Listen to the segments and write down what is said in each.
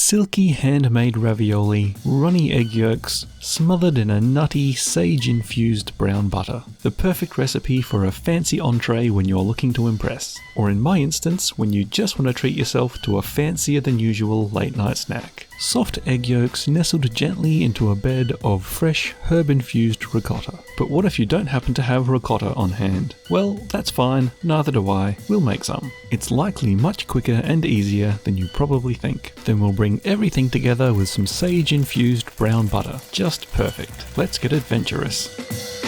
Silky handmade ravioli, runny egg yolks, smothered in a nutty, sage-infused brown butter. The perfect recipe for a fancy entree when you're looking to impress. Or in my instance, when you just want to treat yourself to a fancier than usual late night snack. Soft egg yolks nestled gently into a bed of fresh herb-infused ricotta. But what if you don't happen to have ricotta on hand? Well, that's fine, neither do I. We'll make some. It's likely much quicker and easier than you probably think. Then we'll bring everything together with some sage-infused brown butter. Just perfect. Let's get adventurous.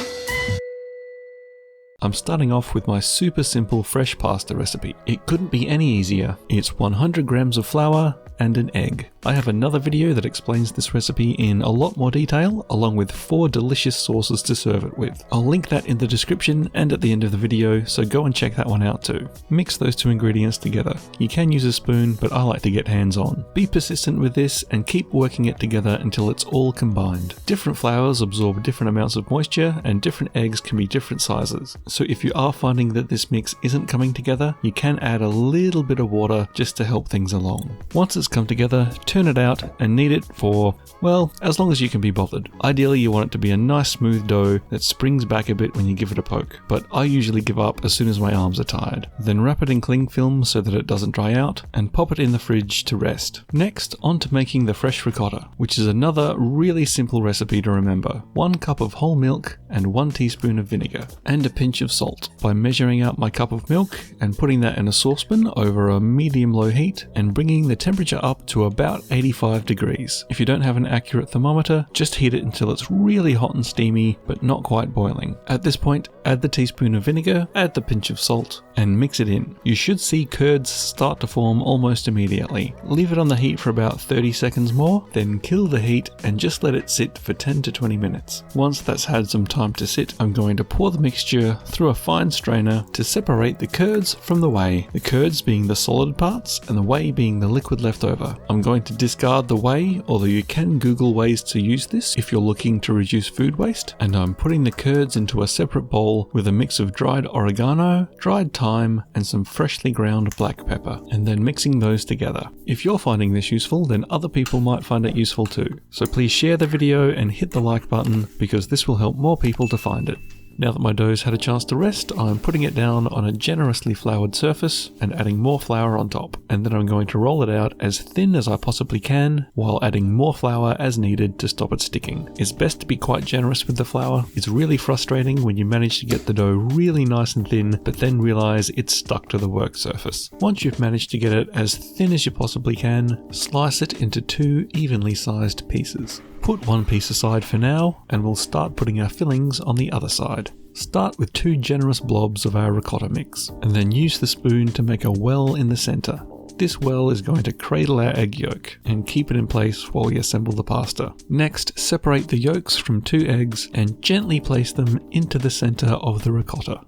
I'm starting off with my super simple fresh pasta recipe. It couldn't be any easier. It's 100 grams of flour and an egg. I have another video that explains this recipe in a lot more detail, along with 4 delicious sauces to serve it with. I'll link that in the description and at the end of the video, so go and check that one out too. Mix those 2 ingredients together. You can use a spoon, but I like to get hands-on. Be persistent with this and keep working it together until it's all combined. Different flours absorb different amounts of moisture, and different eggs can be different sizes. So if you are finding that this mix isn't coming together, you can add a little bit of water just to help things along. Once it's come together, turn it out and knead it for, well, as long as you can be bothered. Ideally you want it to be a nice smooth dough that springs back a bit when you give it a poke, but I usually give up as soon as my arms are tired. Then wrap it in cling film so that it doesn't dry out, and pop it in the fridge to rest. Next, on to making the fresh ricotta, which is another really simple recipe to remember. 1 cup of whole milk and 1 teaspoon of vinegar, and a pinch of salt. By measuring out my cup of milk and putting that in a saucepan over a medium-low heat and bringing the temperature up to about 85 degrees. If you don't have an accurate thermometer, just heat it until it's really hot and steamy, but not quite boiling. At this point, add the teaspoon of vinegar, add the pinch of salt, and mix it in. You should see curds start to form almost immediately. Leave it on the heat for about 30 seconds more, then kill the heat and just let it sit for 10 to 20 minutes. Once that's had some time to sit, I'm going to pour the mixture through a fine strainer to separate the curds from the whey. The curds being the solid parts and the whey being the liquid left over. I'm going to discard the whey, although you can Google ways to use this if you're looking to reduce food waste, and I'm putting the curds into a separate bowl with a mix of dried oregano, dried thyme, and some freshly ground black pepper, and then mixing those together. If you're finding this useful, then other people might find it useful too. So please share the video and hit the like button, because this will help more people to find it. Now that my dough's had a chance to rest, I'm putting it down on a generously floured surface and adding more flour on top. And then I'm going to roll it out as thin as I possibly can, while adding more flour as needed to stop it sticking. It's best to be quite generous with the flour. It's really frustrating when you manage to get the dough really nice and thin, but then realize it's stuck to the work surface. Once you've managed to get it as thin as you possibly can, slice it into 2 evenly sized pieces. Put 1 piece aside for now, and we'll start putting our fillings on the other side. Start with 2 generous blobs of our ricotta mix, and then use the spoon to make a well in the center. This well is going to cradle our egg yolk and keep it in place while we assemble the pasta. Next, separate the yolks from 2 eggs and gently place them into the center of the ricotta.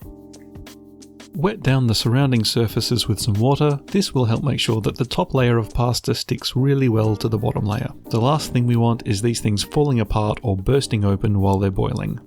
Wet down the surrounding surfaces with some water. This will help make sure that the top layer of pasta sticks really well to the bottom layer. The last thing we want is these things falling apart or bursting open while they're boiling.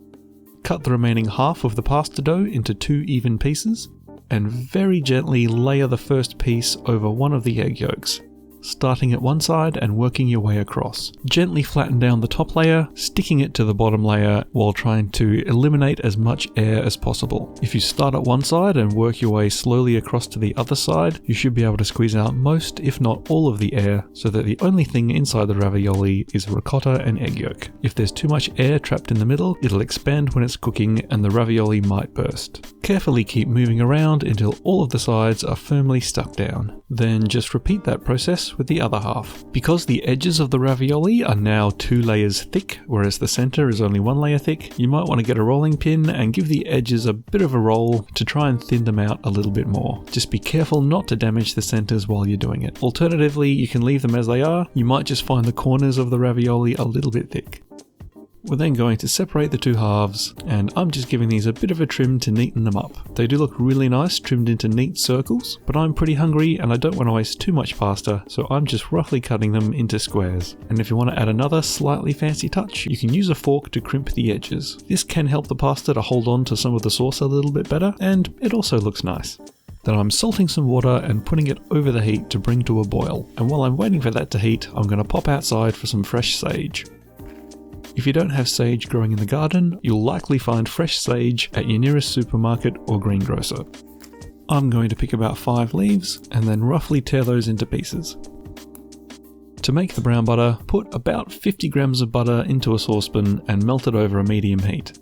Cut the remaining half of the pasta dough into 2 even pieces, and very gently layer the first piece over one of the egg yolks, starting at one side and working your way across. Gently flatten down the top layer, sticking it to the bottom layer while trying to eliminate as much air as possible. If you start at one side and work your way slowly across to the other side, you should be able to squeeze out most, if not all of the air, so that the only thing inside the ravioli is ricotta and egg yolk. If there's too much air trapped in the middle, it'll expand when it's cooking and the ravioli might burst. Carefully keep moving around until all of the sides are firmly stuck down. Then just repeat that process with the other half. Because the edges of the ravioli are now 2 layers thick, whereas the center is only 1 layer thick, you might want to get a rolling pin and give the edges a bit of a roll to try and thin them out a little bit more. Just be careful not to damage the centers while you're doing it. Alternatively, you can leave them as they are. You might just find the corners of the ravioli a little bit thick. We're then going to separate the 2 halves, and I'm just giving these a bit of a trim to neaten them up. They do look really nice trimmed into neat circles, but I'm pretty hungry and I don't want to waste too much pasta, so I'm just roughly cutting them into squares. And if you want to add another slightly fancy touch, you can use a fork to crimp the edges. This can help the pasta to hold on to some of the sauce a little bit better, and it also looks nice. Then I'm salting some water and putting it over the heat to bring to a boil. And while I'm waiting for that to heat, I'm going to pop outside for some fresh sage. If you don't have sage growing in the garden, you'll likely find fresh sage at your nearest supermarket or greengrocer. I'm going to pick about 5 leaves and then roughly tear those into pieces. To make the brown butter, put about 50 grams of butter into a saucepan and melt it over a medium heat.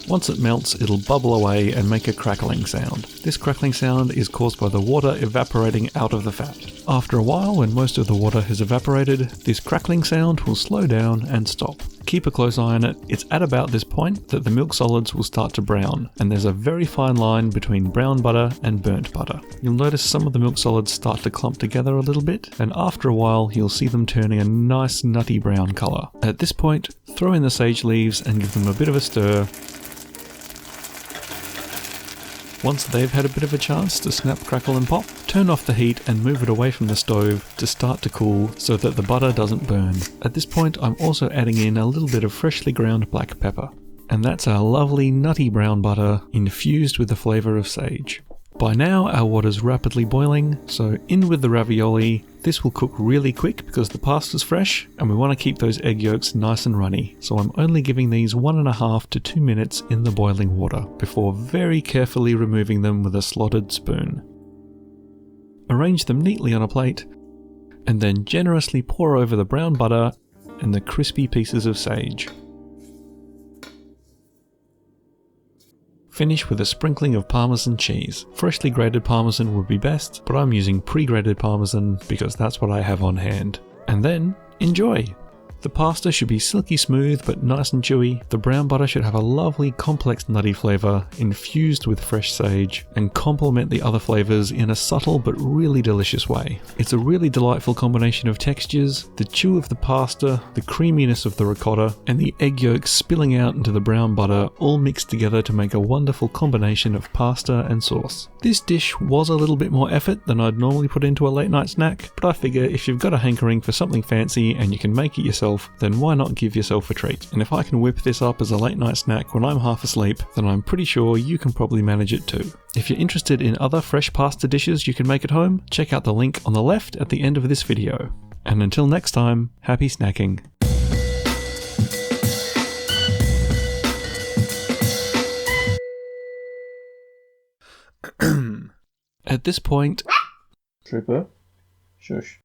Once it melts, it'll bubble away and make a crackling sound. This crackling sound is caused by the water evaporating out of the fat. After a while, when most of the water has evaporated, this crackling sound will slow down and stop. Keep a close eye on it. It's at about this point that the milk solids will start to brown, and there's a very fine line between brown butter and burnt butter. You'll notice some of the milk solids start to clump together a little bit, and after a while you'll see them turning a nice nutty brown colour. At this point, throw in the sage leaves and give them a bit of a stir. Once they've had a bit of a chance to snap, crackle and pop, turn off the heat and move it away from the stove to start to cool so that the butter doesn't burn. At this point I'm also adding in a little bit of freshly ground black pepper. And that's our lovely nutty brown butter infused with the flavour of sage. By now our water's rapidly boiling, so in with the ravioli. This will cook really quick because the pasta's fresh and we want to keep those egg yolks nice and runny, so I'm only giving these 1.5 to 2 minutes in the boiling water before very carefully removing them with a slotted spoon. Arrange them neatly on a plate and then generously pour over the brown butter and the crispy pieces of sage. Finish with a sprinkling of Parmesan cheese. Freshly grated Parmesan would be best, but I'm using pre-grated Parmesan because that's what I have on hand. And then, enjoy! The pasta should be silky smooth but nice and chewy. The brown butter should have a lovely complex nutty flavour infused with fresh sage and complement the other flavours in a subtle but really delicious way. It's a really delightful combination of textures, the chew of the pasta, the creaminess of the ricotta, and the egg yolks spilling out into the brown butter all mixed together to make a wonderful combination of pasta and sauce. This dish was a little bit more effort than I'd normally put into a late night snack, but I figure if you've got a hankering for something fancy and you can make it yourself, then why not give yourself a treat? And if I can whip this up as a late night snack when I'm half asleep, then I'm pretty sure you can probably manage it too. If you're interested in other fresh pasta dishes you can make at home, check out the link on the left at the end of this video. And until next time, happy snacking. At this point... Trooper? Shush.